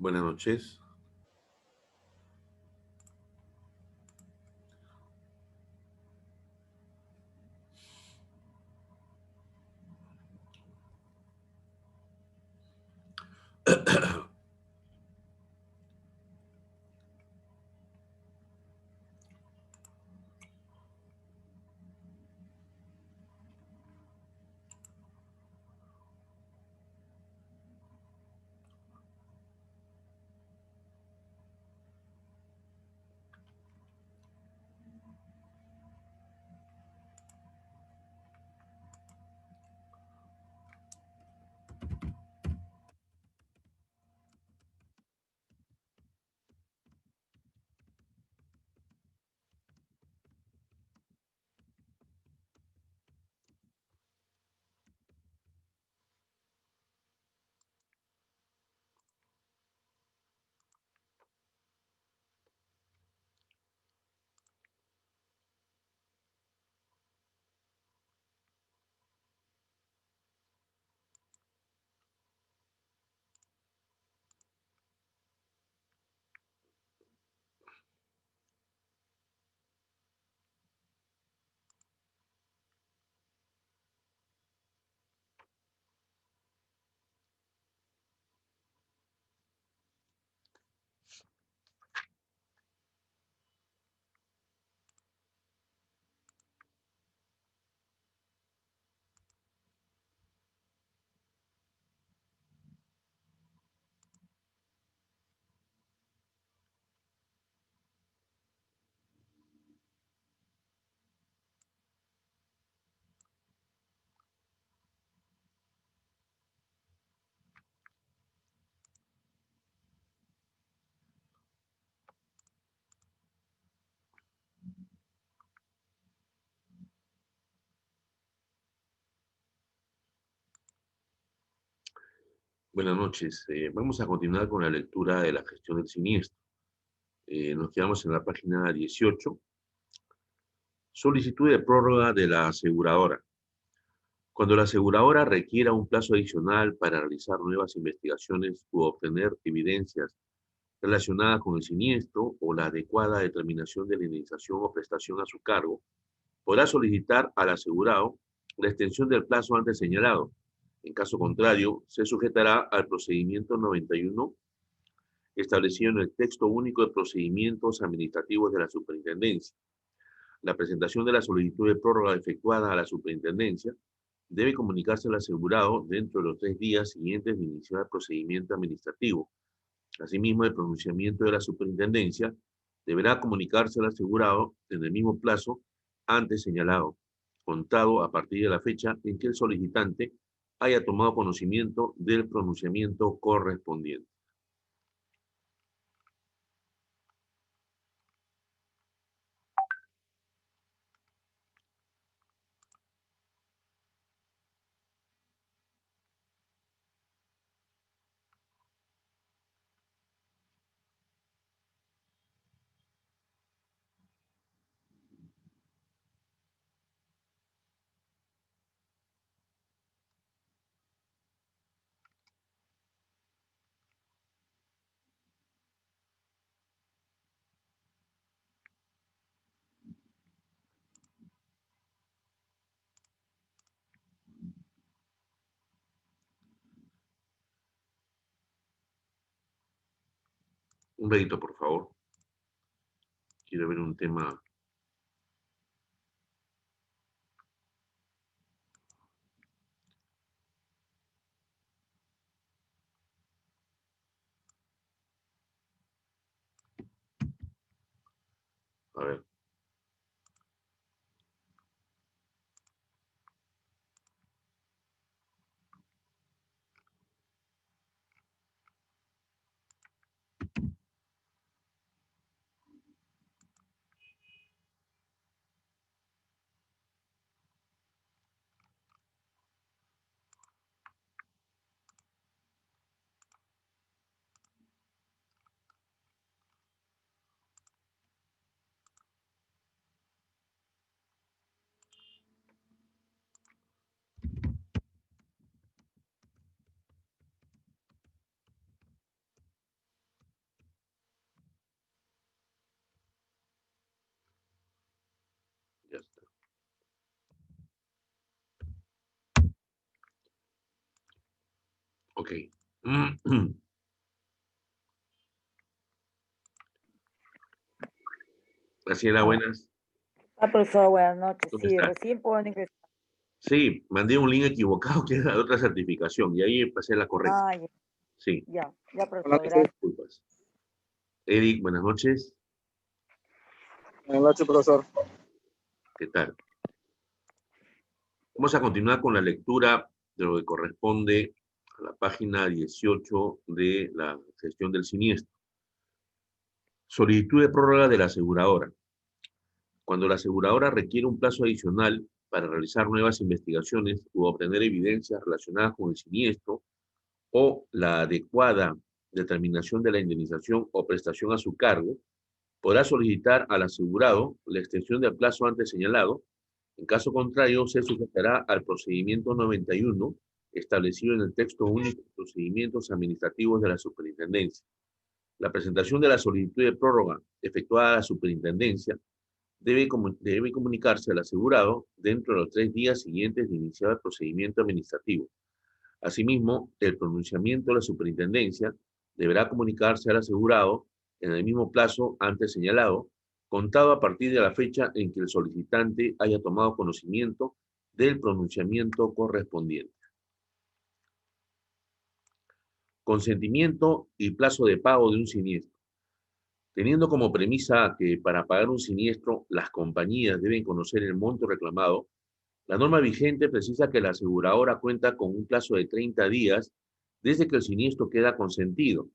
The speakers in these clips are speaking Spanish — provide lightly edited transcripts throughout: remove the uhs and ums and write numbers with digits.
Buenas noches. Buenas noches. Vamos a continuar con la lectura de la gestión del siniestro. Nos quedamos en la página 18. Solicitud de prórroga de la aseguradora. Cuando la aseguradora requiera un plazo adicional para realizar nuevas investigaciones u obtener evidencias relacionadas con el siniestro o la adecuada determinación de la indemnización o prestación a su cargo, podrá solicitar al asegurado la extensión del plazo antes señalado. En caso contrario, se sujetará al procedimiento 91 establecido en el texto único de procedimientos administrativos de la superintendencia. La presentación de la solicitud de prórroga efectuada a la superintendencia debe comunicarse al asegurado dentro de los 3 días siguientes de iniciar el procedimiento administrativo. Asimismo, el pronunciamiento de la superintendencia deberá comunicarse al asegurado en el mismo plazo antes señalado, contado a partir de la fecha en que el solicitante haya tomado conocimiento del pronunciamiento correspondiente. Un dedito, por favor. Quiero ver un tema. A ver. Ok. Graciela, Ah, buenas. profesor, buenas noches. ¿Cómo Sí, está? recién puedo ingresar. Sí, mandé un link equivocado que era de otra certificación y ahí pasé la correcta. Ah, ya, Sí. ya, Buenas profesor, noches, gracias. Disculpas. Eric, buenas noches. buenas noches, profesor. ¿Qué tal? Vamos a continuar con la lectura de lo que corresponde a la página 18 de la gestión del siniestro. Solicitud de prórroga de la aseguradora. Cuando la aseguradora requiere un plazo adicional para realizar nuevas investigaciones u obtener evidencias relacionadas con el siniestro o la adecuada determinación de la indemnización o prestación a su cargo, podrá solicitar al asegurado la extensión del plazo antes señalado. En caso contrario, se sujetará al procedimiento 91 establecido en el texto único de procedimientos administrativos de la superintendencia. La presentación de la solicitud de prórroga efectuada a la superintendencia debe comunicarse al asegurado dentro de los 3 días siguientes de iniciar el procedimiento administrativo. Asimismo, el pronunciamiento de la superintendencia deberá comunicarse al asegurado en el mismo plazo antes señalado, contado a partir de la fecha en que el solicitante haya tomado conocimiento del pronunciamiento correspondiente. Consentimiento y plazo de pago de un siniestro. Teniendo como premisa que para pagar un siniestro las compañías deben conocer el monto reclamado, la norma vigente precisa que la aseguradora cuenta con un plazo de 30 días desde que el siniestro queda consentido.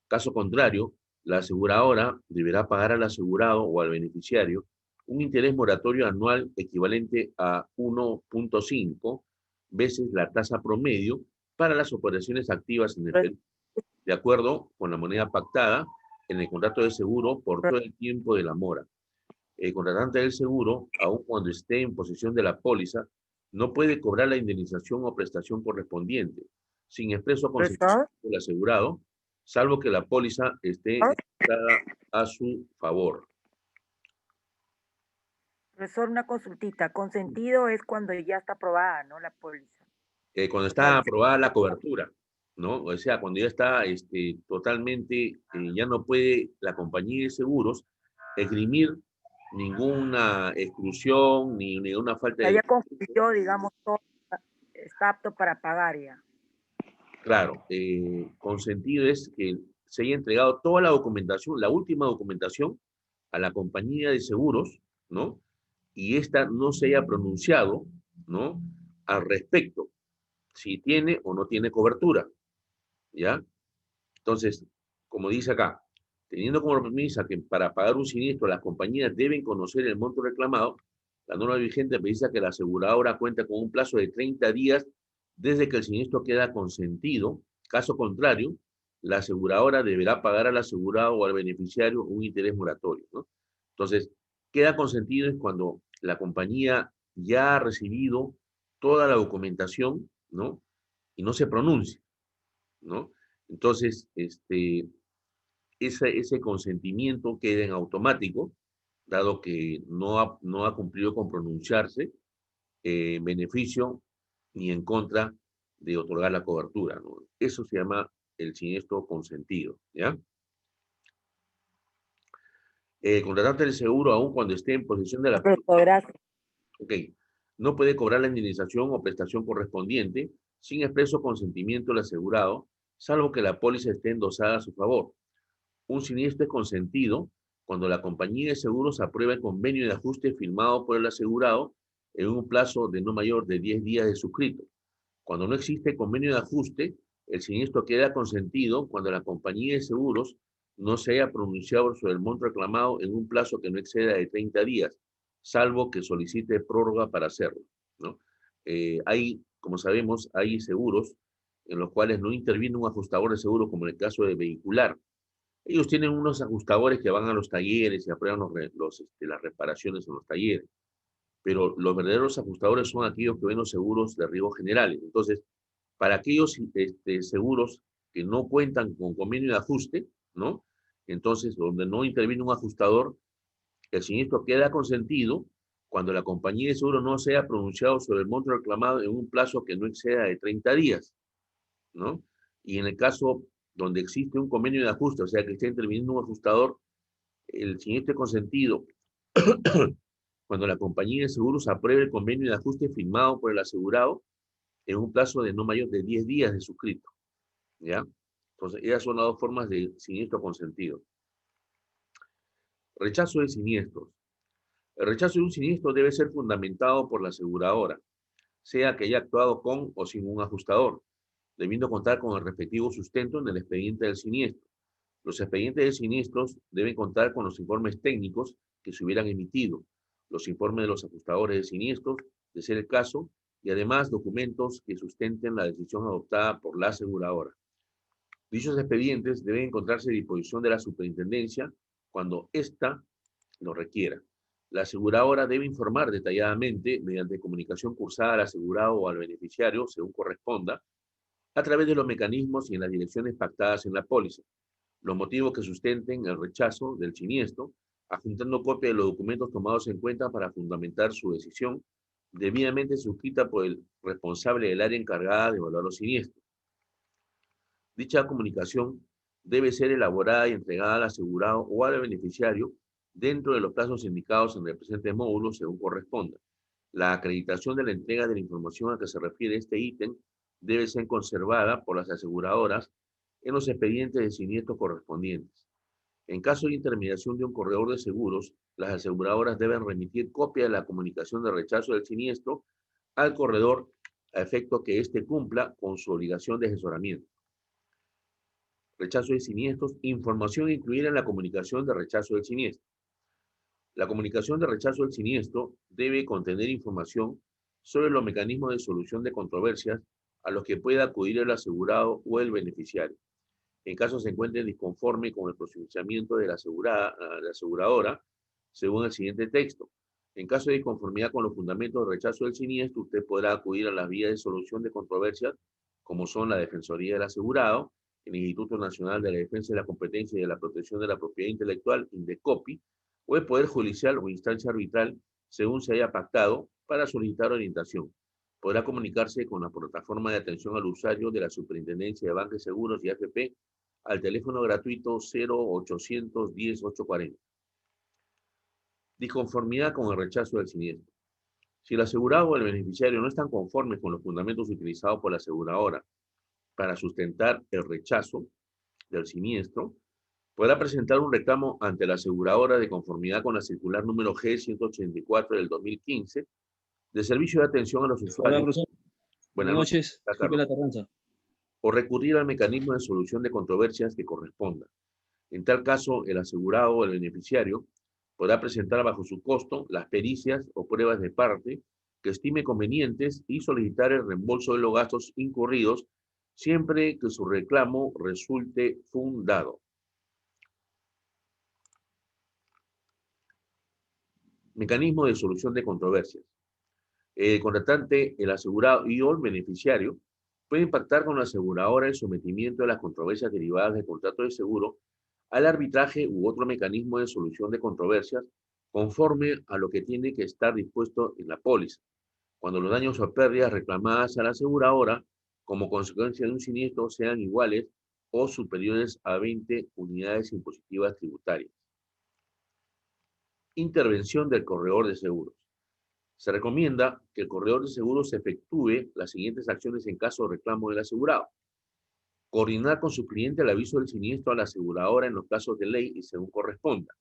Caso contrario, la aseguradora deberá pagar al asegurado o al beneficiario un interés moratorio anual equivalente a 1.5 veces la tasa promedio para las operaciones activas en el Perú, de acuerdo con la moneda pactada en el contrato de seguro por todo el tiempo de la mora. El contratante del seguro, aun cuando esté en posesión de la póliza, no puede cobrar la indemnización o prestación correspondiente, sin expreso consentimiento Profesor, del asegurado, salvo que la póliza esté dada a su favor. profesor, una consultita. Consentido es cuando ya está aprobada, ¿no? La póliza. Cuando O sea, está aprobada la cobertura, ¿no? O sea, cuando ya está totalmente, ya no puede la compañía de seguros esgrimir ninguna exclusión ni ninguna falta de ya beneficio. concluyó, digamos, todo está apto para pagar ya. Claro, consentido es que se haya entregado toda la documentación, la última documentación, a la compañía de seguros, ¿no? Y esta no se haya pronunciado, ¿no? Al respecto, si tiene o no tiene cobertura, ¿ya? Entonces, como dice acá, teniendo como premisa que para pagar un siniestro las compañías deben conocer el monto reclamado, la norma vigente precisa que la aseguradora cuenta con un plazo de 30 días desde que el siniestro queda consentido. Caso contrario, la aseguradora deberá pagar al asegurado o al beneficiario un interés moratorio, ¿no? Entonces, queda consentido es cuando la compañía ya ha recibido toda la documentación, ¿no? Y no se pronuncia, ¿no? Entonces, ese consentimiento queda en automático, dado que no ha cumplido con pronunciarse en beneficio ni en contra de otorgar la cobertura, ¿no? Eso se llama el siniestro consentido, ¿ya? El contratante del seguro, aun cuando esté en posesión de la Profesor, gracias. ok, no puede cobrar la indemnización o prestación correspondiente sin expreso consentimiento del asegurado, salvo que la póliza esté endosada a su favor. Un siniestro es consentido cuando la compañía de seguros aprueba el convenio de ajuste firmado por el asegurado en un plazo de no mayor de 10 días de suscrito. Cuando no existe convenio de ajuste, el siniestro queda consentido cuando la compañía de seguros no se haya pronunciado sobre el monto reclamado en un plazo que no exceda de 30 días, salvo que solicite prórroga para hacerlo, ¿no? Como sabemos, hay seguros en los cuales no interviene un ajustador de seguro, como en el caso de vehicular. Ellos tienen unos ajustadores que van a los talleres y aprueban las reparaciones en los talleres, pero los verdaderos ajustadores son aquellos que ven los seguros de riesgos generales. Entonces, para aquellos seguros que no cuentan con convenio de ajuste, ¿no? Entonces, donde no interviene un ajustador, el siniestro queda consentido cuando la compañía de seguro no se haya pronunciado sobre el monto reclamado en un plazo que no exceda de 30 días, ¿no? Y en el caso donde existe un convenio de ajuste, o sea que está interviniendo un ajustador, el siniestro consentido, cuando la compañía de seguros apruebe el convenio de ajuste firmado por el asegurado en un plazo de no mayor de 10 días de suscrito, ¿ya? Entonces, esas son las dos formas de siniestro consentido. Rechazo de siniestros. El rechazo de un siniestro debe ser fundamentado por la aseguradora, sea que haya actuado con o sin un ajustador, debiendo contar con el respectivo sustento en el expediente del siniestro. Los expedientes de siniestros deben contar con los informes técnicos que se hubieran emitido, los informes de los ajustadores de siniestros, de ser el caso, y además documentos que sustenten la decisión adoptada por la aseguradora. Dichos expedientes deben encontrarse a disposición de la superintendencia cuando ésta lo requiera. La aseguradora debe informar detalladamente, mediante comunicación cursada al asegurado o al beneficiario, según corresponda, a través de los mecanismos y en las direcciones pactadas en la póliza, los motivos que sustenten el rechazo del siniestro, adjuntando copia de los documentos tomados en cuenta para fundamentar su decisión, debidamente suscrita por el responsable del área encargada de evaluar los siniestros. Dicha comunicación debe ser elaborada y entregada al asegurado o al beneficiario dentro de los plazos indicados en el presente módulo según corresponda. La acreditación de la entrega de la información a que se refiere este ítem debe ser conservada por las aseguradoras en los expedientes de siniestro correspondientes. En caso de intermediación de un corredor de seguros, las aseguradoras deben remitir copia de la comunicación de rechazo del siniestro al corredor a efecto que éste cumpla con su obligación de asesoramiento. Rechazo de siniestros, información incluida en la comunicación de rechazo del siniestro. La comunicación de rechazo del siniestro debe contener información sobre los mecanismos de solución de controversias a los que pueda acudir el asegurado o el beneficiario. En caso se encuentre disconforme con el procedimiento de la aseguradora, según el siguiente texto. En caso de disconformidad con los fundamentos de rechazo del siniestro, usted podrá acudir a las vías de solución de controversias, como son la Defensoría del Asegurado, el Instituto Nacional de la Defensa de la Competencia y de la Protección de la Propiedad Intelectual, INDECOPI, o el Poder Judicial o instancia arbitral, según se haya pactado, para solicitar orientación. Podrá comunicarse con la plataforma de atención al usuario de la Superintendencia de Bancos, Seguros y AFP al teléfono gratuito 0800 10 840. Disconformidad con el rechazo del siniestro. Si el asegurado o el beneficiario no están conformes con los fundamentos utilizados por la aseguradora para sustentar el rechazo del siniestro, podrá presentar un reclamo ante la aseguradora de conformidad con la circular número G184 del 2015 de servicio de atención a los Hola, usuarios. profesor. Buenas noches. Disculpe la tardanza. O recurrir al mecanismo de solución de controversias que corresponda. En tal caso, el asegurado o el beneficiario podrá presentar bajo su costo las pericias o pruebas de parte que estime convenientes y solicitar el reembolso de los gastos incurridos siempre que su reclamo resulte fundado. Mecanismo de solución de controversias. El contratante, el asegurado y o el beneficiario pueden pactar con la aseguradora el sometimiento de las controversias derivadas del contrato de seguro al arbitraje u otro mecanismo de solución de controversias conforme a lo que tiene que estar dispuesto en la póliza, cuando los daños o pérdidas reclamadas a la aseguradora como consecuencia de un siniestro sean iguales o superiores a 20 unidades impositivas tributarias. Intervención del corredor de seguros. Se recomienda que el corredor de seguros efectúe las siguientes acciones en caso de reclamo del asegurado. Coordinar con su cliente el aviso del siniestro a la aseguradora en los casos de ley y según corresponda.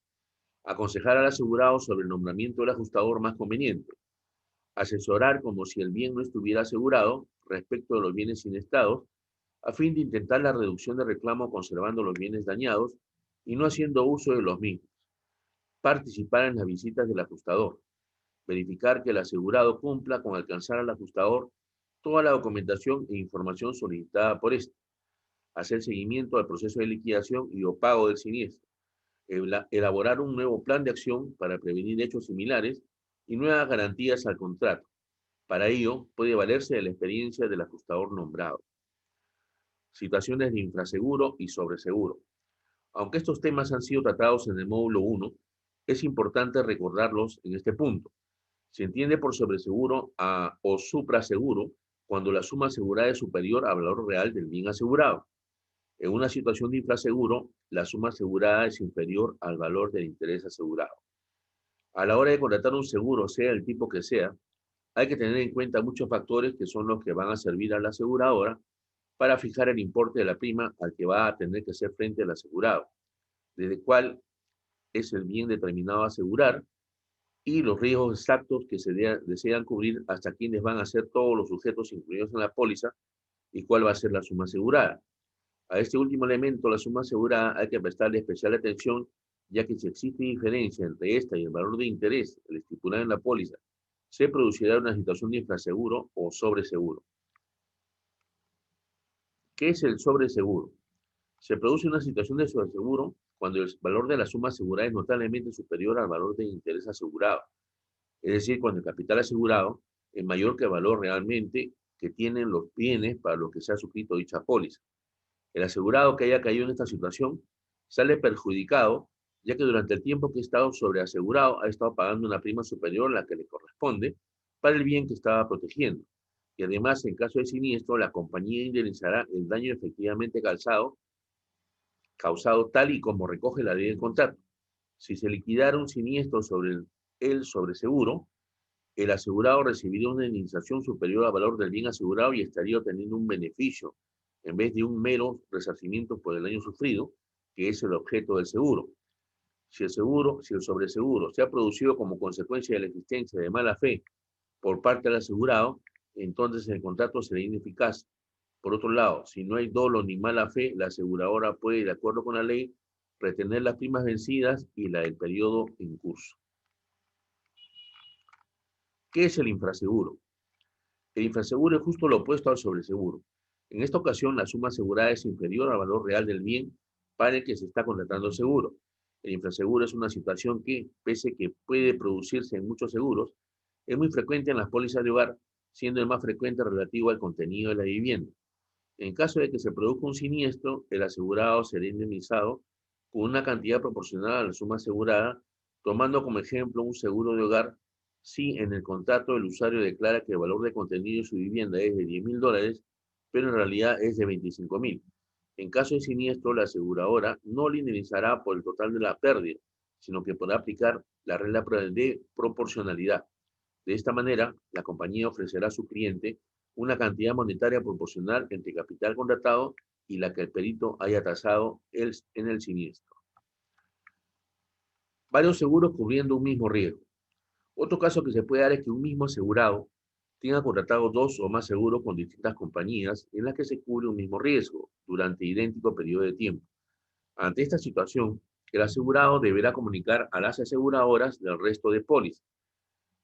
Aconsejar al asegurado sobre el nombramiento del ajustador más conveniente. Asesorar como si el bien no estuviera asegurado respecto de los bienes sinestados, a fin de intentar la reducción de reclamo conservando los bienes dañados y no haciendo uso de los mismos. Participar en las visitas del ajustador. Verificar que el asegurado cumpla con alcanzar al ajustador toda la documentación e información solicitada por éste. Hacer seguimiento al proceso de liquidación y o pago del siniestro. Elaborar un nuevo plan de acción para prevenir hechos similares y nuevas garantías al contrato. Para ello, puede valerse de la experiencia del ajustador nombrado. Situaciones de infraseguro y sobreseguro. Aunque estos temas han sido tratados en el módulo 1, es importante recordarlos en este punto. Se entiende por sobreseguro o supraseguro cuando la suma asegurada es superior al valor real del bien asegurado. En una situación de infraseguro, la suma asegurada es inferior al valor del interés asegurado. A la hora de contratar un seguro, sea el tipo que sea, hay que tener en cuenta muchos factores que son los que van a servir a la aseguradora para fijar el importe de la prima al que va a tener que hacer frente el asegurado, desde cuál es el bien determinado a asegurar y los riesgos exactos que se desean cubrir hasta quiénes van a ser todos los sujetos incluidos en la póliza y cuál va a ser la suma asegurada. A este último elemento, la suma asegurada, hay que prestarle especial atención, ya que si existe diferencia entre esta y el valor de interés, el estipulado en la póliza, se producirá una situación de infraseguro o sobreseguro. ¿Qué es el sobreseguro? Se produce una situación de sobreseguro cuando el valor de la suma asegurada es notablemente superior al valor de interés asegurado. Es decir, cuando el capital asegurado es mayor que el valor realmente que tienen los bienes para los que se ha suscrito dicha póliza. El asegurado que haya caído en esta situación sale perjudicado, ya que durante el tiempo que ha estado sobreasegurado ha estado pagando una prima superior a la que le corresponde para el bien que estaba protegiendo. Y además, en caso de siniestro, la compañía indemnizará el daño efectivamente causado tal y como recoge la ley del contrato. Si se liquidara un siniestro sobre el sobreseguro, el asegurado recibiría una indemnización superior al valor del bien asegurado y estaría obteniendo un beneficio en vez de un mero resarcimiento por el daño sufrido, que es el objeto del seguro. Si el sobreseguro se ha producido como consecuencia de la existencia de mala fe por parte del asegurado, entonces el contrato será ineficaz. Por otro lado, si no hay dolo ni mala fe, la aseguradora puede, de acuerdo con la ley, retener las primas vencidas y la del periodo en curso. ¿Qué es el infraseguro? El infraseguro es justo lo opuesto al sobreseguro. En esta ocasión, la suma asegurada es inferior al valor real del bien para el que se está contratando el seguro. El infraseguro es una situación que, pese a que puede producirse en muchos seguros, es muy frecuente en las pólizas de hogar, siendo el más frecuente relativo al contenido de la vivienda. En caso de que se produzca un siniestro, el asegurado será indemnizado con una cantidad proporcional a la suma asegurada, tomando como ejemplo un seguro de hogar si en el contrato el usuario declara que el valor de contenido de su vivienda es de $10,000, pero en realidad es de $25,000. En caso de siniestro, la aseguradora no le indemnizará por el total de la pérdida, sino que podrá aplicar la regla de proporcionalidad. De esta manera, la compañía ofrecerá a su cliente una cantidad monetaria proporcional entre el capital contratado y la que el perito haya tasado en el siniestro. Varios seguros cubriendo un mismo riesgo. Otro caso que se puede dar es que un mismo asegurado tenga contratado dos o más seguros con distintas compañías en las que se cubre un mismo riesgo durante idéntico periodo de tiempo. Ante esta situación, el asegurado deberá comunicar a las aseguradoras del resto de pólizas.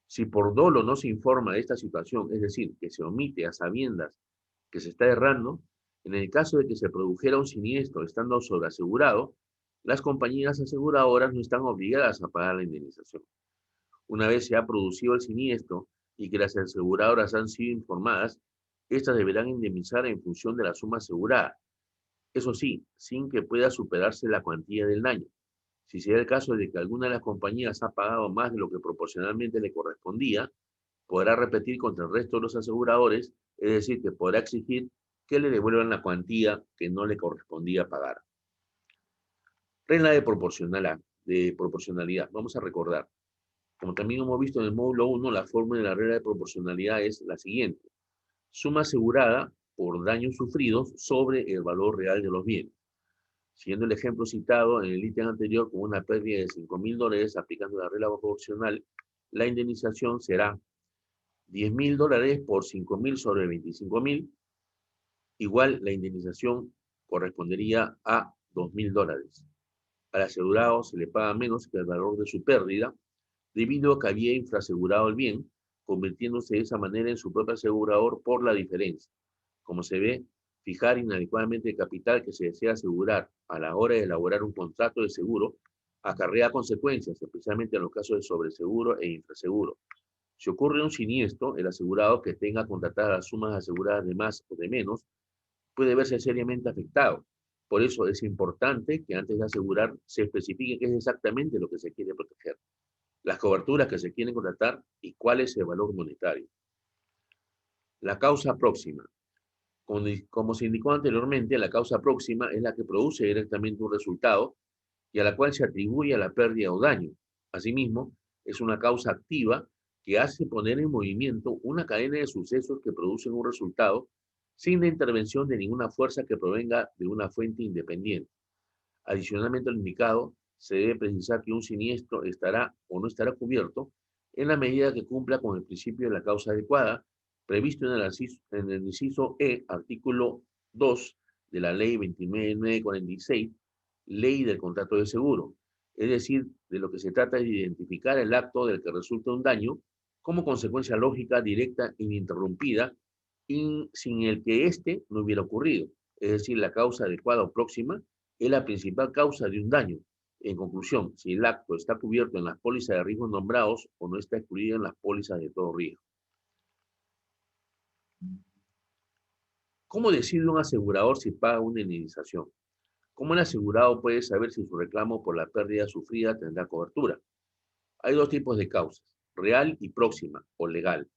Si por dolo no se informa de esta situación, es decir, que se omite a sabiendas que se está errando, en el caso de que se produjera un siniestro estando sobreasegurado, las compañías aseguradoras no están obligadas a pagar la indemnización. Una vez se ha producido el siniestro y que las aseguradoras han sido informadas, estas deberán indemnizar en función de la suma asegurada. Eso sí, sin que pueda superarse la cuantía del daño. Si se da el caso de que alguna de las compañías ha pagado más de lo que proporcionalmente le correspondía, podrá repetir contra el resto de los aseguradores, es decir, que podrá exigir que le devuelvan la cuantía que no le correspondía pagar. Regla de proporcionalidad. Vamos a recordar. Como también hemos visto en el módulo 1, la fórmula de la regla de proporcionalidad es la siguiente. Suma asegurada por daños sufridos sobre el valor real de los bienes. Siguiendo el ejemplo citado en el ítem anterior, con una pérdida de $5,000 aplicando la regla proporcional, la indemnización será $10,000 por 5,000 sobre 25,000, igual la indemnización correspondería a $2,000. Al asegurado se le paga menos que el valor de su pérdida, debido a que había infrasegurado el bien, convirtiéndose de esa manera en su propio asegurador por la diferencia. Como se ve, fijar inadecuadamente el capital que se desea asegurar a la hora de elaborar un contrato de seguro acarrea consecuencias, especialmente en los casos de sobreseguro e infraseguro. Si ocurre un siniestro, el asegurado que tenga contratadas las sumas aseguradas de más o de menos puede verse seriamente afectado. Por eso es importante que antes de asegurar se especifique qué es exactamente lo que se quiere proteger, las coberturas que se quieren contratar y cuál es el valor monetario. La causa próxima. Como se indicó anteriormente, la causa próxima es la que produce directamente un resultado y a la cual se atribuye a la pérdida o daño. Asimismo, es una causa activa que hace poner en movimiento una cadena de sucesos que producen un resultado sin la intervención de ninguna fuerza que provenga de una fuente independiente. Adicionalmente al indicado, se debe precisar que un siniestro estará o no estará cubierto en la medida que cumpla con el principio de la causa adecuada, previsto en el inciso E, artículo 2 de la Ley 29.946, Ley del Contrato de Seguro. Es decir, de lo que se trata es de identificar el acto del que resulta un daño como consecuencia lógica, directa, ininterrumpida, sin el que éste no hubiera ocurrido. Es decir, la causa adecuada o próxima es la principal causa de un daño. En conclusión, si el acto está cubierto en las pólizas de riesgos nombrados o no está excluido en las pólizas de todo riesgo. ¿Cómo decide un asegurador si paga una indemnización? ¿Cómo el asegurado puede saber si su reclamo por la pérdida sufrida tendrá cobertura? Hay dos tipos de causas, real y próxima, o legal.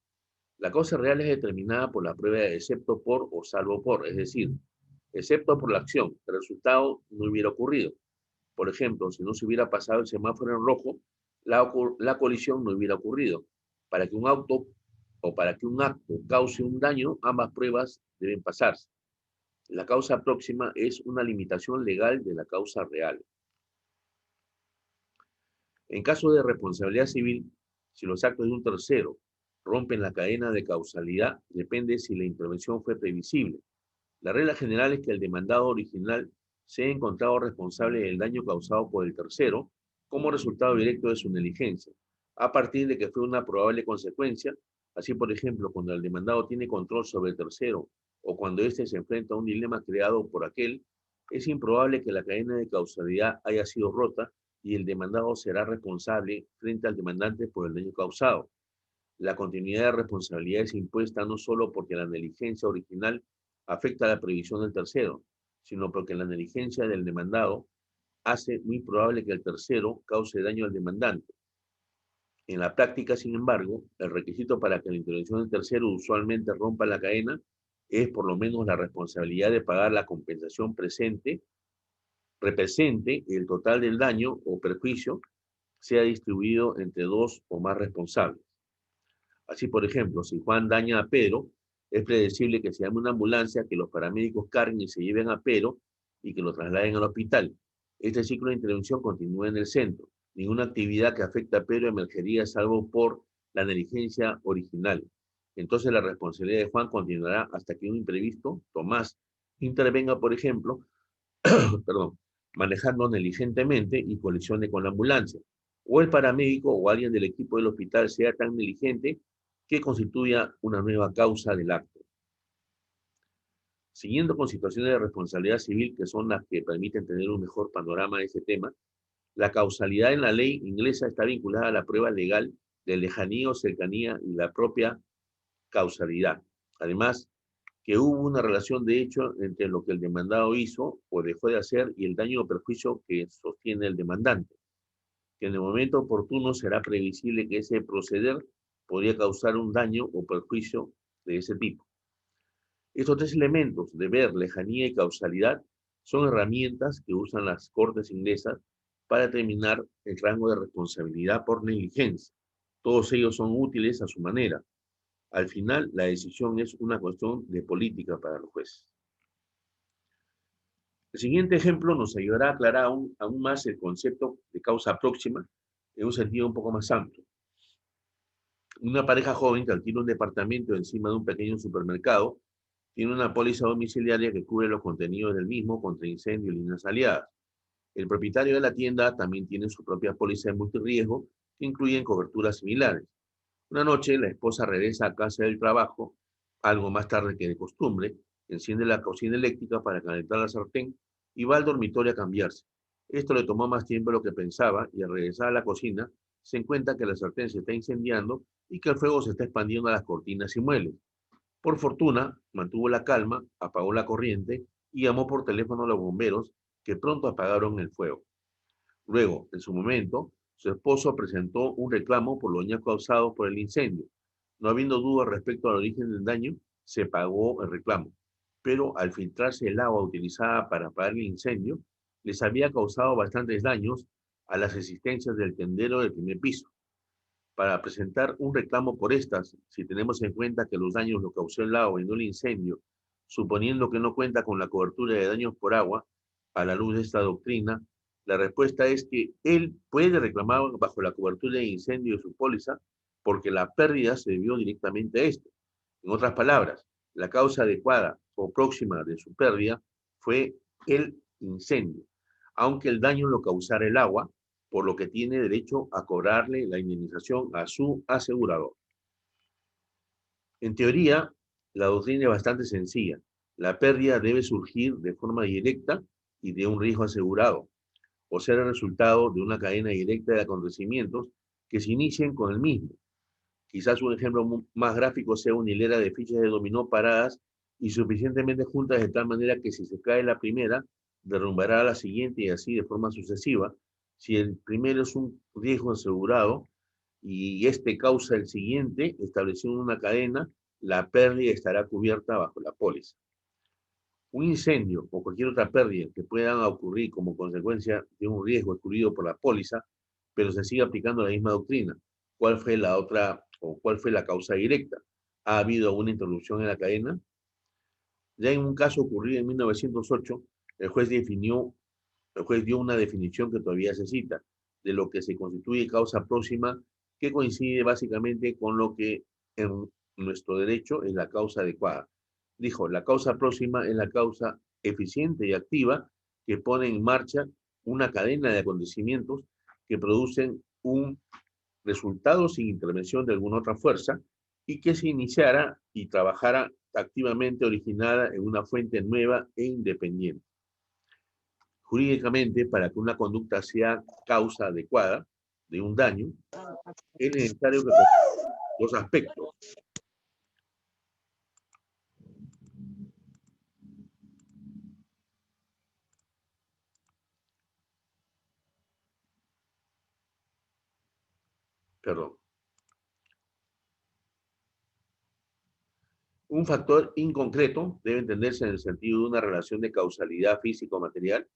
La causa real es determinada por la prueba de excepto por o salvo por, es decir, excepto por la acción, el resultado no hubiera ocurrido. Por ejemplo, si no se hubiera pasado el semáforo en rojo, la colisión no hubiera ocurrido. Para que un auto o para que un acto cause un daño, ambas pruebas deben pasarse. La causa próxima es una limitación legal de la causa real. En caso de responsabilidad civil, si los actos de un tercero rompen la cadena de causalidad, depende si la intervención fue previsible. La regla general es que el demandado original se ha encontrado responsable del daño causado por el tercero como resultado directo de su negligencia, a partir de que fue una probable consecuencia. Así, por ejemplo, cuando el demandado tiene control sobre el tercero o cuando éste se enfrenta a un dilema creado por aquel, es improbable que la cadena de causalidad haya sido rota y el demandado será responsable frente al demandante por el daño causado. La continuidad de responsabilidad es impuesta no solo porque la negligencia original afecta a la previsión del tercero, sino porque la negligencia del demandado hace muy probable que el tercero cause daño al demandante. En la práctica, sin embargo, el requisito para que la intervención del tercero usualmente rompa la cadena es por lo menos la responsabilidad de pagar la compensación represente el total del daño o perjuicio sea distribuido entre dos o más responsables. Así, por ejemplo, si Juan daña a Pedro, es predecible que se llame una ambulancia, que los paramédicos carguen y se lleven a Pedro y que lo trasladen al hospital. Este ciclo de intervención continúa en el centro. Ninguna actividad que afecte a Pedro emergería salvo por la negligencia original. Entonces la responsabilidad de Juan continuará hasta que un imprevisto, Tomás, intervenga, por ejemplo, perdón, manejando negligentemente y colisione con la ambulancia. O el paramédico o alguien del equipo del hospital sea tan negligente que constituya una nueva causa del acto. Siguiendo con situaciones de responsabilidad civil que son las que permiten tener un mejor panorama de este tema, la causalidad en la ley inglesa está vinculada a la prueba legal de lejanía o cercanía y la propia causalidad. Además, que hubo una relación de hecho entre lo que el demandado hizo o dejó de hacer y el daño o perjuicio que sostiene el demandante, que en el momento oportuno será previsible que ese proceder podría causar un daño o perjuicio de ese tipo. Estos tres elementos, deber, lejanía y causalidad, son herramientas que usan las cortes inglesas para determinar el rango de responsabilidad por negligencia. Todos ellos son útiles a su manera. Al final, la decisión es una cuestión de política para los jueces. El siguiente ejemplo nos ayudará a aclarar aún más el concepto de causa próxima en un sentido un poco más amplio. Una pareja joven que alquila un departamento encima de un pequeño supermercado tiene una póliza domiciliaria que cubre los contenidos del mismo contra incendio y líneas aliadas. El propietario de la tienda también tiene su propia póliza de multirriesgo que incluyen coberturas similares. Una noche, la esposa regresa a casa del trabajo, algo más tarde que de costumbre, enciende la cocina eléctrica para calentar la sartén y va al dormitorio a cambiarse. Esto le tomó más tiempo de lo que pensaba y al regresar a la cocina se encuentra que la sartén se está incendiando y que el fuego se está expandiendo a las cortinas y muebles. Por fortuna, mantuvo la calma, apagó la corriente y llamó por teléfono a los bomberos que pronto apagaron el fuego. Luego, en su momento, su esposo presentó un reclamo por los daños causados por el incendio. No habiendo duda respecto al origen del daño, se pagó el reclamo. pero al filtrarse el agua utilizada para apagar el incendio, les había causado bastantes daños a las existencias del tendero del primer piso. Para presentar un reclamo por estas, si tenemos en cuenta que los daños los causó el agua y no el incendio, suponiendo que no cuenta con la cobertura de daños por agua, a la luz de esta doctrina, la respuesta es que él puede reclamar bajo la cobertura de incendio de su póliza porque la pérdida se debió directamente a esto. En otras palabras, la causa adecuada o próxima de su pérdida fue el incendio, aunque el daño lo causara el agua, por lo que tiene derecho a cobrarle la indemnización a su asegurador. En teoría, la doctrina es bastante sencilla. La pérdida debe surgir de forma directa y de un riesgo asegurado, o ser el resultado de una cadena directa de acontecimientos que se inicien con el mismo. Quizás un ejemplo más gráfico sea una hilera de fichas de dominó paradas y suficientemente juntas de tal manera que si se cae la primera, derrumbará la siguiente y así de forma sucesiva. Si el primero es un riesgo asegurado y este causa el siguiente, estableciendo una cadena, la pérdida estará cubierta bajo la póliza. Un incendio o cualquier otra pérdida que puedan ocurrir como consecuencia de un riesgo excluido por la póliza, pero se sigue aplicando la misma doctrina. ¿Cuál fue la otra o cuál fue la causa directa? ¿Ha habido una interrupción en la cadena? Ya en un caso ocurrido en 1908, el juez dio una definición que todavía se cita, de lo que se constituye causa próxima, que coincide básicamente con lo que en nuestro derecho es la causa adecuada. Dijo, la causa próxima es la causa eficiente y activa que pone en marcha una cadena de acontecimientos que producen un resultado sin intervención de alguna otra fuerza y que se iniciara y trabajara activamente originada en una fuente nueva e independiente. Jurídicamente, para que una conducta sea causa adecuada de un daño, es necesario que dos aspectos. Perdón. Un factor inconcreto debe entenderse en el sentido de una relación de causalidad físico-material,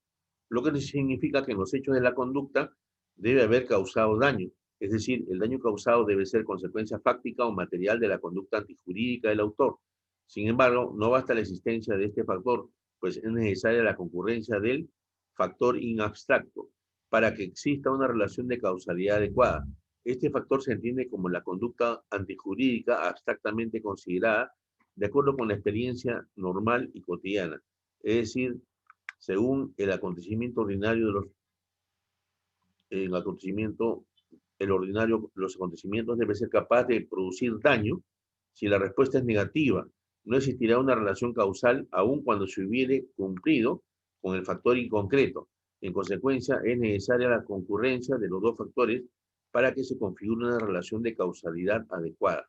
lo que significa que en los hechos de la conducta debe haber causado daño, es decir, el daño causado debe ser consecuencia fáctica o material de la conducta antijurídica del autor. Sin embargo, no basta la existencia de este factor, pues es necesaria la concurrencia del factor in abstracto para que exista una relación de causalidad adecuada. Este factor se entiende como la conducta antijurídica abstractamente considerada de acuerdo con la experiencia normal y cotidiana, es decir, según el acontecimiento ordinario de los acontecimientos debe ser capaz de producir daño. Si la respuesta es negativa, no existirá una relación causal aun cuando se hubiere cumplido con el factor inconcreto. En consecuencia, es necesaria la concurrencia de los dos factores para que se configure una relación de causalidad adecuada.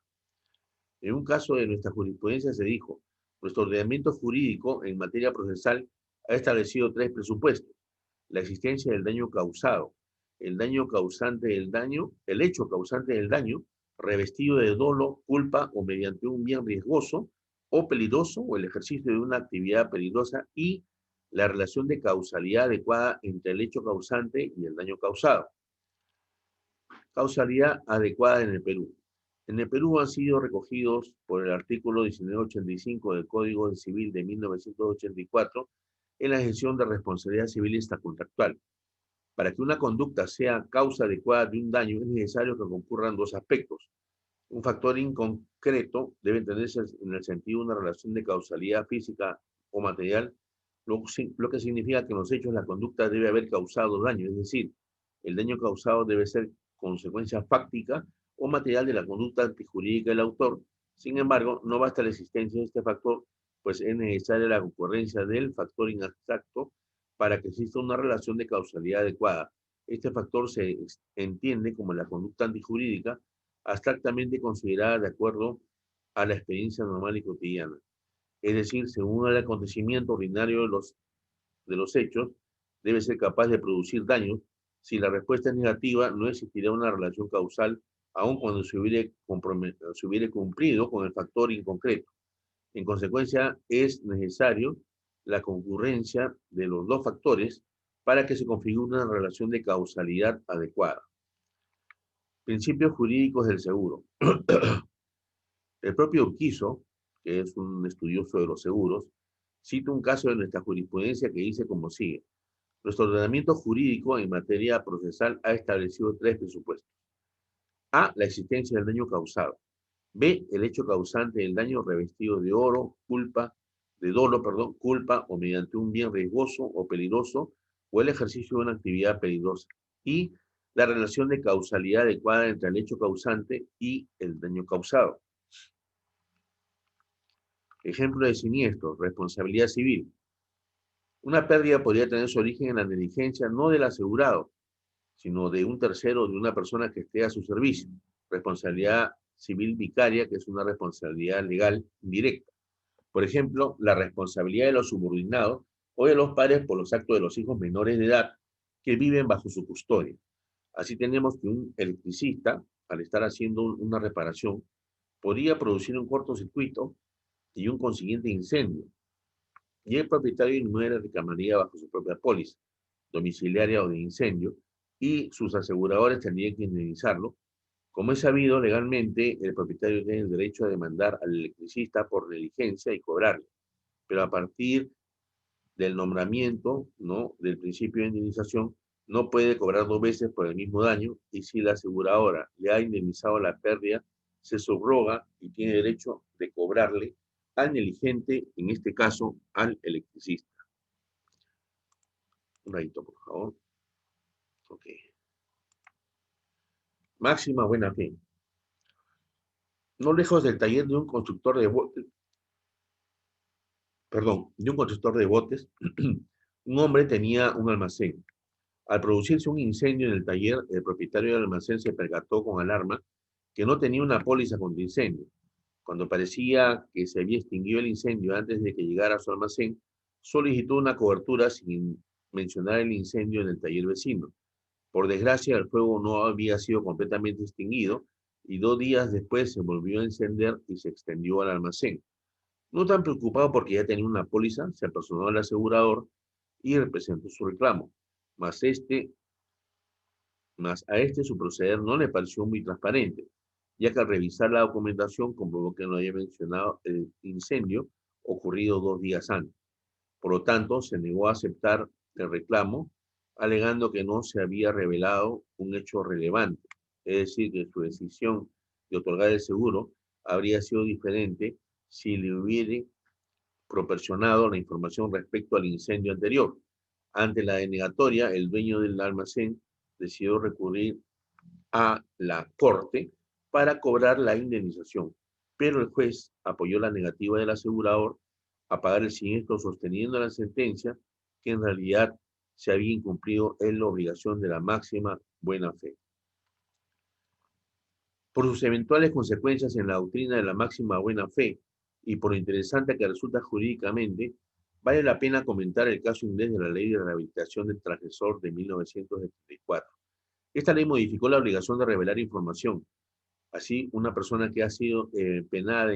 En un caso de nuestra jurisprudencia se dijo, nuestro ordenamiento jurídico en materia procesal ha establecido tres presupuestos: la existencia del daño causado, el daño causante del daño, el hecho causante del daño, revestido de dolo, culpa o mediante un bien riesgoso o peligroso o el ejercicio de una actividad peligrosa y la relación de causalidad adecuada entre el hecho causante y el daño causado. Causalidad adecuada en el Perú. En el Perú han sido recogidos por el artículo 1985 del Código Civil de 1984 en la gestión de responsabilidad civil extracontractual. Para que una conducta sea causa adecuada de un daño es necesario que concurran dos aspectos. Un factor inconcreto debe entenderse en el sentido de una relación de causalidad física o material, lo que significa que en los hechos la conducta debe haber causado daño, es decir, el daño causado debe ser consecuencia fáctica o material de la conducta antijurídica del autor. Sin embargo, no basta la existencia de este factor, pues es necesaria la concurrencia del factor inabstracto para que exista una relación de causalidad adecuada. Este factor se entiende como la conducta antijurídica abstractamente considerada de acuerdo a la experiencia normal y cotidiana. Es decir, según el acontecimiento ordinario de los hechos, debe ser capaz de producir daños. Si la respuesta es negativa, no existirá una relación causal, aun cuando se hubiere cumplido con el factor inconcreto. En consecuencia, es necesario la concurrencia de los dos factores para que se configure una relación de causalidad adecuada. Principios jurídicos del seguro. El propio Urquizo, que es un estudioso de los seguros, cita un caso de nuestra jurisprudencia que dice como sigue. Nuestro ordenamiento jurídico en materia procesal ha establecido tres presupuestos. A, la existencia del daño causado. B, el hecho causante del daño revestido de dolo, culpa o mediante un bien riesgoso o peligroso o el ejercicio de una actividad peligrosa. Y la relación de causalidad adecuada entre el hecho causante y el daño causado. Ejemplo de siniestro, responsabilidad civil. Una pérdida podría tener su origen en la negligencia no del asegurado, sino de un tercero o de una persona que esté a su servicio. Responsabilidad civil vicaria, que es una responsabilidad legal indirecta. Por ejemplo, la responsabilidad de los subordinados o de los padres por los actos de los hijos menores de edad que viven bajo su custodia. Así tenemos que un electricista, al estar haciendo una reparación, podría producir un cortocircuito y un consiguiente incendio. Y el propietario del inmueble reclamaría bajo su propia póliza, domiciliaria o de incendio, y sus aseguradores tendrían que indemnizarlo. Como es sabido, legalmente el propietario tiene el derecho a demandar al electricista por negligencia y cobrarle. Pero a partir del nombramiento, ¿no?, del principio de indemnización, no puede cobrar dos veces por el mismo daño, y si la aseguradora le ha indemnizado la pérdida, se subroga y tiene derecho de cobrarle al negligente, en este caso, al electricista. Un ratito, por favor. Ok. Máxima buena fe. No lejos del taller de un constructor de botes, un hombre tenía un almacén. Al producirse un incendio en el taller, el propietario del almacén se percató con alarma que no tenía una póliza contra incendio. Cuando parecía que se había extinguido el incendio antes de que llegara a su almacén, solicitó una cobertura sin mencionar el incendio en el taller vecino. Por desgracia, el fuego no había sido completamente extinguido y 2 días después se volvió a encender y se extendió al almacén. No tan preocupado porque ya tenía una póliza, se apersonó al asegurador y representó su reclamo. Mas a este su proceder no le pareció muy transparente, ya que al revisar la documentación comprobó que no había mencionado el incendio ocurrido 2 días antes. Por lo tanto, se negó a aceptar el reclamo, alegando que no se había revelado un hecho relevante, es decir, que su decisión de otorgar el seguro habría sido diferente si le hubiera proporcionado la información respecto al incendio anterior. Ante la denegatoria, el dueño del almacén decidió recurrir a la corte para cobrar la indemnización, pero el juez apoyó la negativa del asegurador a pagar el siniestro, sosteniendo la sentencia que en realidad se había incumplido en la obligación de la máxima buena fe. Por sus eventuales consecuencias en la doctrina de la máxima buena fe y por lo interesante que resulta jurídicamente, vale la pena comentar el caso inglés de la Ley de Rehabilitación del Transgresor de 1974. Esta ley modificó la obligación de revelar información. Así, una persona que ha sido penada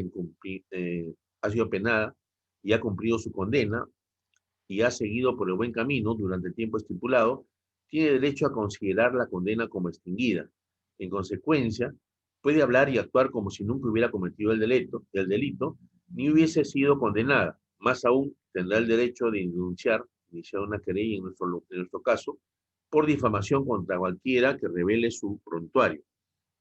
y ha cumplido su condena y ha seguido por el buen camino durante el tiempo estipulado, tiene derecho a considerar la condena como extinguida. En consecuencia, puede hablar y actuar como si nunca hubiera cometido el delito, ni hubiese sido condenada. Más aún, tendrá el derecho de iniciar una querella en nuestro caso, por difamación contra cualquiera que revele su prontuario.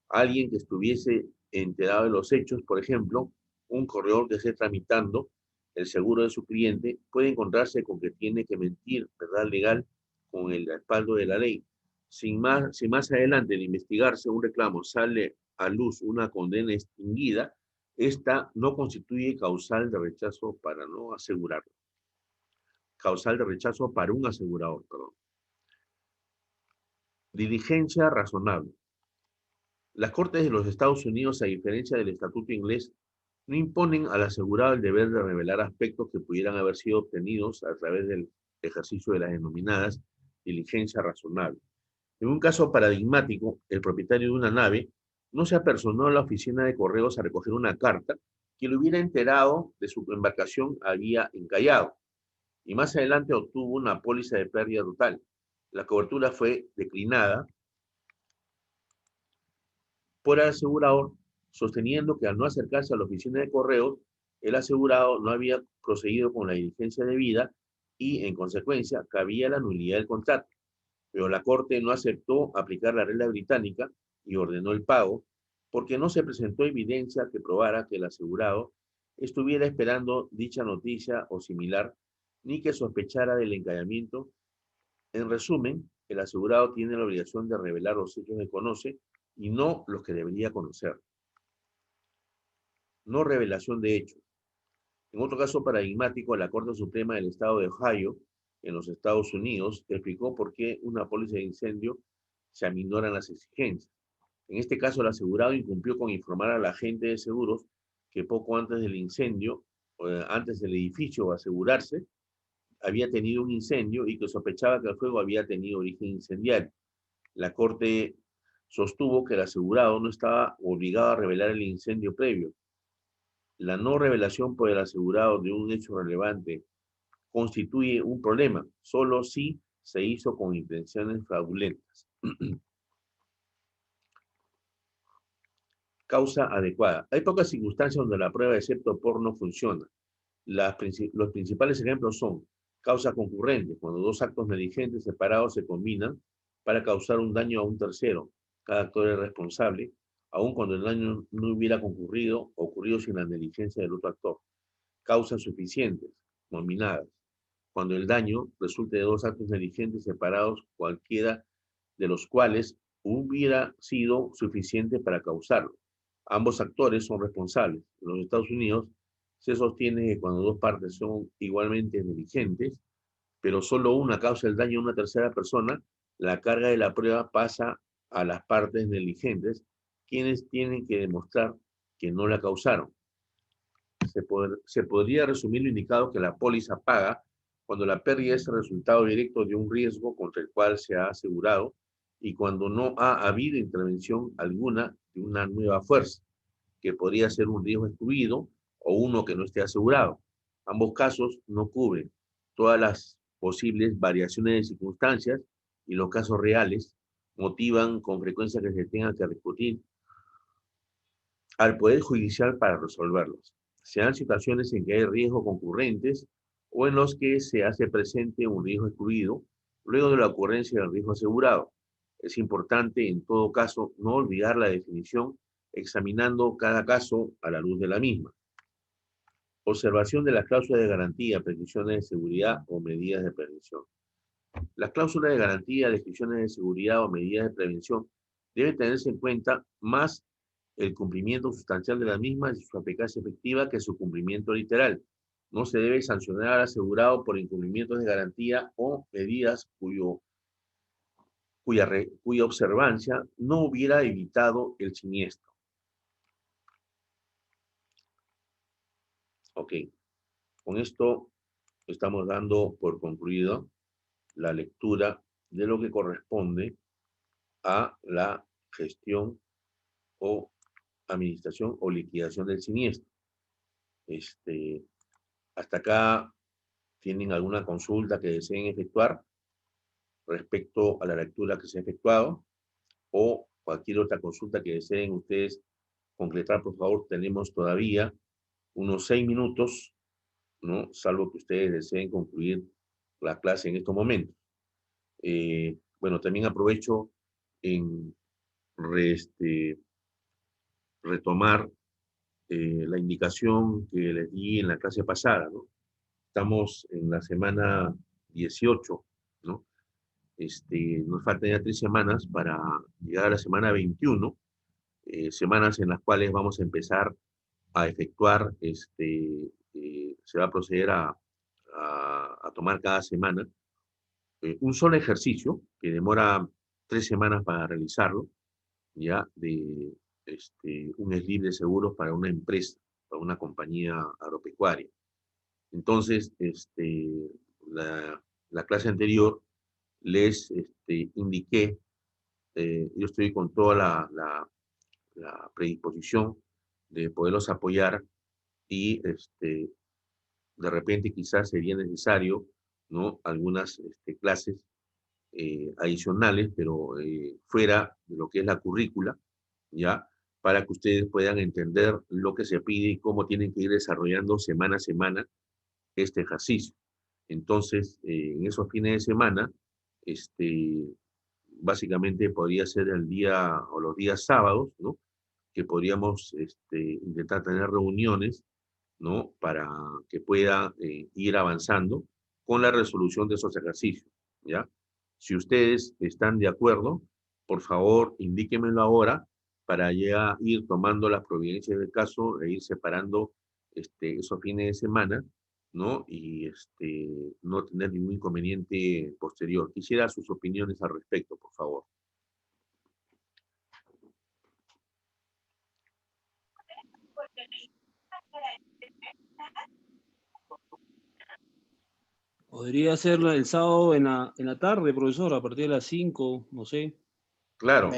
Alguien que estuviese enterado de los hechos, por ejemplo, un corredor que esté tramitando el seguro de su cliente, puede encontrarse con que tiene que mentir, verdad legal, con el respaldo de la ley. Si más adelante de investigarse un reclamo sale a luz una condena extinguida, esta no constituye causal de rechazo para no asegurarlo. Causal de rechazo para un asegurador, perdón. Diligencia razonable. Las Cortes de los Estados Unidos, a diferencia del Estatuto inglés, no imponen al asegurado el deber de revelar aspectos que pudieran haber sido obtenidos a través del ejercicio de las denominadas diligencia razonable. En un caso paradigmático, el propietario de una nave no se apersonó a la oficina de correos a recoger una carta que lo hubiera enterado de su embarcación había encallado, y más adelante obtuvo una póliza de pérdida total. La cobertura fue declinada por el asegurador, sosteniendo que al no acercarse a la oficina de correos, el asegurado no había procedido con la diligencia debida y, en consecuencia, cabía la nulidad del contrato. Pero la Corte no aceptó aplicar la regla británica y ordenó el pago porque no se presentó evidencia que probara que el asegurado estuviera esperando dicha noticia o similar, ni que sospechara del encallamiento. En resumen, el asegurado tiene la obligación de revelar los hechos que conoce y no los que debería conocer. No revelación de hechos. En otro caso paradigmático, la Corte Suprema del Estado de Ohio, en los Estados Unidos, explicó por qué una póliza de incendio se aminoran las exigencias. En este caso, el asegurado incumplió con informar al agente de seguros que poco antes del incendio, antes del edificio asegurarse, había tenido un incendio y que sospechaba que el fuego había tenido origen incendiario. La Corte sostuvo que el asegurado no estaba obligado a revelar el incendio previo. La no revelación por el asegurado de un hecho relevante constituye un problema, solo si se hizo con intenciones fraudulentas. Causa adecuada. Hay pocas circunstancias donde la prueba de excepto por no funciona. Los principales ejemplos son causa concurrente, cuando dos actos negligentes separados se combinan para causar un daño a un tercero. Cada actor es responsable, aun cuando el daño no hubiera ocurrido sin la negligencia del otro actor. Causas suficientes, combinadas, cuando el daño resulte de dos actos negligentes separados, cualquiera de los cuales hubiera sido suficiente para causarlo. Ambos actores son responsables. En los Estados Unidos se sostiene que cuando dos partes son igualmente negligentes, pero solo una causa el daño a una tercera persona, la carga de la prueba pasa a las partes negligentes, quienes tienen que demostrar que no la causaron. Se podría resumir lo indicado que la póliza paga cuando la pérdida es el resultado directo de un riesgo contra el cual se ha asegurado y cuando no ha habido intervención alguna de una nueva fuerza, que podría ser un riesgo excluido o uno que no esté asegurado. Ambos casos no cubren todas las posibles variaciones de circunstancias y los casos reales motivan con frecuencia que se tenga que recurrir al Poder Judicial para resolverlos. Se dan situaciones en que hay riesgos concurrentes o en los que se hace presente un riesgo excluido luego de la ocurrencia del riesgo asegurado. Es importante, en todo caso, no olvidar la definición examinando cada caso a la luz de la misma. Observación de las cláusulas de garantía, prescripciones de seguridad o medidas de prevención. Las cláusulas de garantía, descripciones de seguridad o medidas de prevención deben tenerse en cuenta más el cumplimiento sustancial de las mismas y su eficacia efectiva que su cumplimiento literal. No se debe sancionar al asegurado por incumplimientos de garantía o medidas cuya observancia no hubiera evitado el siniestro. Ok, con esto estamos dando por concluido la lectura de lo que corresponde a la gestión o administración o liquidación del siniestro. Hasta acá, ¿tienen alguna consulta que deseen efectuar respecto a la lectura que se ha efectuado? O cualquier otra consulta que deseen ustedes concretar, por favor, tenemos todavía unos 6 minutos, ¿no? Salvo que ustedes deseen concluir la clase en estos momentos. Bueno, también aprovecho en retomar la indicación que les di en la clase pasada, ¿no? Estamos en la semana 18, ¿no? Nos faltan ya 3 semanas para llegar a la semana 21, semanas en las cuales vamos a empezar a efectuar, se va a proceder a tomar cada semana un solo ejercicio que demora 3 semanas para realizarlo, ya, de un slip de seguros para una empresa, para una compañía agropecuaria. Entonces, la clase anterior les indiqué, yo estoy con toda la predisposición de poderlos apoyar y de repente quizás sería necesario, ¿no? Algunas clases adicionales, pero fuera de lo que es la currícula, ¿ya? Para que ustedes puedan entender lo que se pide y cómo tienen que ir desarrollando semana a semana este ejercicio. Entonces, en esos fines de semana, básicamente podría ser el día o los días sábados, ¿no? Que podríamos intentar tener reuniones, ¿no? Para que pueda ir avanzando con la resolución de esos ejercicios, ¿ya? Si ustedes están de acuerdo, por favor, indíquenmelo ahora para ya ir tomando las providencias del caso e ir separando esos fines de semana, ¿no? Y no tener ningún inconveniente posterior. Quisiera sus opiniones al respecto, por favor. Podría ser el sábado en la tarde, profesor, a partir de las 5, no sé. Claro,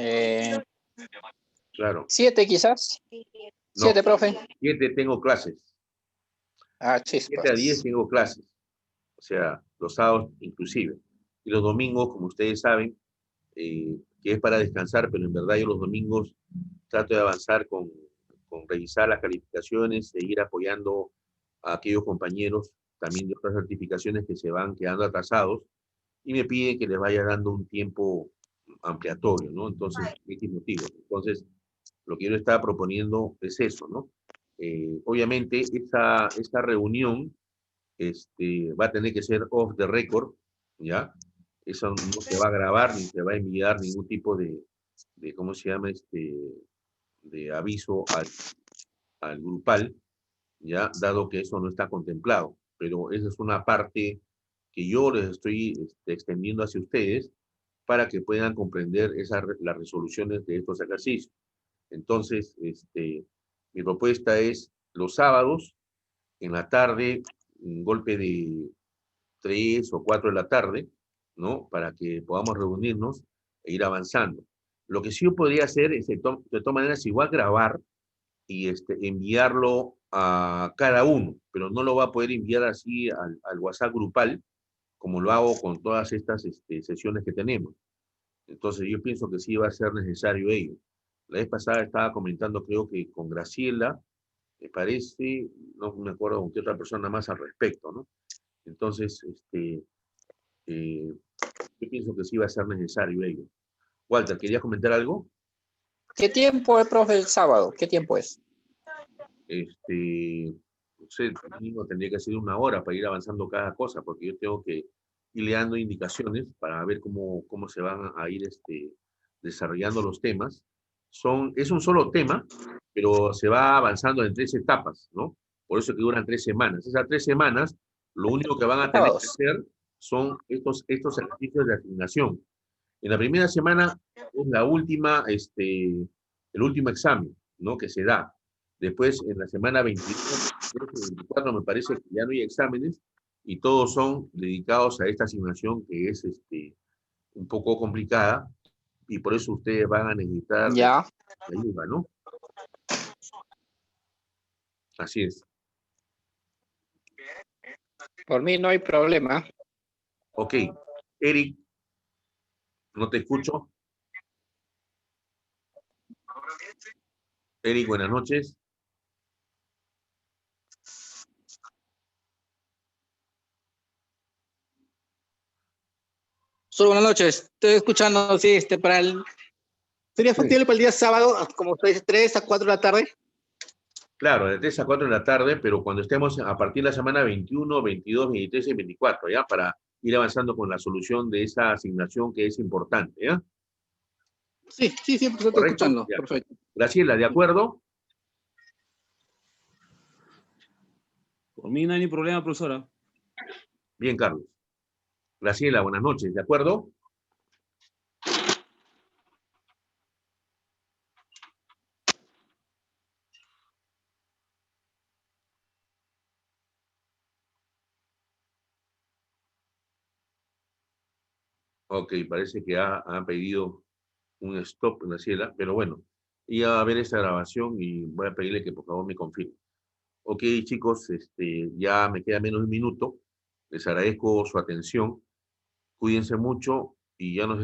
claro. 7 quizás. No, 7, profe. 7 tengo clases. Ah, 7 a 10 chispas. tengo clases. O sea, los sábados inclusive. Y los domingos, como ustedes saben, que es para descansar, pero en verdad yo los domingos trato de avanzar con revisar las calificaciones, seguir apoyando a aquellos compañeros también de otras certificaciones que se van quedando atrasados y me piden que les vaya dando un tiempo ampliatorio, ¿no? Entonces, este motivo. Entonces, lo que yo le estaba proponiendo es eso, ¿no? Obviamente, esta reunión va a tener que ser off the record, ¿ya? Eso no se va a grabar ni se va a enviar ningún tipo de ¿cómo se llama? De aviso al grupal, ¿ya? Dado que eso no está contemplado. Pero esa es una parte que yo les estoy extendiendo hacia ustedes para que puedan comprender las resoluciones de estos ejercicios. Entonces, mi propuesta es los sábados, en la tarde, un golpe de 3 o 4 de la tarde, ¿no? Para que podamos reunirnos e ir avanzando. Lo que sí yo podría hacer es, de todas maneras, igual grabar y enviarlo a cada uno, pero no lo va a poder enviar así al WhatsApp grupal, como lo hago con todas estas sesiones que tenemos. Entonces yo pienso que sí va a ser necesario ello. La vez pasada estaba comentando, creo que con Graciela, me parece, no me acuerdo con qué otra persona más al respecto, ¿no? Entonces, yo pienso que sí va a ser necesario ello. Walter, ¿querías comentar algo? ¿Qué tiempo es, profe, el sábado? ¿Qué tiempo es? No sé, mínimo tendría que ser 1 hora para ir avanzando cada cosa, porque yo tengo que irle dando indicaciones para ver cómo se van a ir desarrollando los temas. Es un solo tema, pero se va avanzando en 3 etapas, ¿no? Por eso que duran 3 semanas. Esas 3 semanas, lo único que van a tener que Sábados. hacer son estos ejercicios de asignación. En la primera semana es el último examen, ¿no? Que se da. Después, en la semana 22, 24, me parece que ya no hay exámenes y todos son dedicados a esta asignación que es un poco complicada y por eso ustedes van a necesitar Ya. ayuda, ¿no? Así es. Por mí no hay problema. Ok. Eric, no te escucho. Eric, buenas noches. Solo buenas noches. Estoy escuchando, sí, ¿Sería factible para el día sábado, como usted dice, 3 a 4 de la tarde? Claro, de 3 a 4 de la tarde, pero cuando estemos a partir de la semana 21, 22, 23 y 24, ¿ya? Para ir avanzando con la solución de esa asignación que es importante, ¿ya? Sí, siempre estoy ¿Correcto? escuchando. Ya. Perfecto. Graciela, ¿de acuerdo? Por mí no hay ni problema, profesora. Bien, Carlos. Graciela, buenas noches, ¿de acuerdo? Ok, parece que ha pedido un stop, Graciela, pero bueno, iba a ver esta grabación y voy a pedirle que por favor me confirme. Ok, chicos, ya me queda menos de un minuto. Les agradezco su atención. Cuídense mucho y ya nos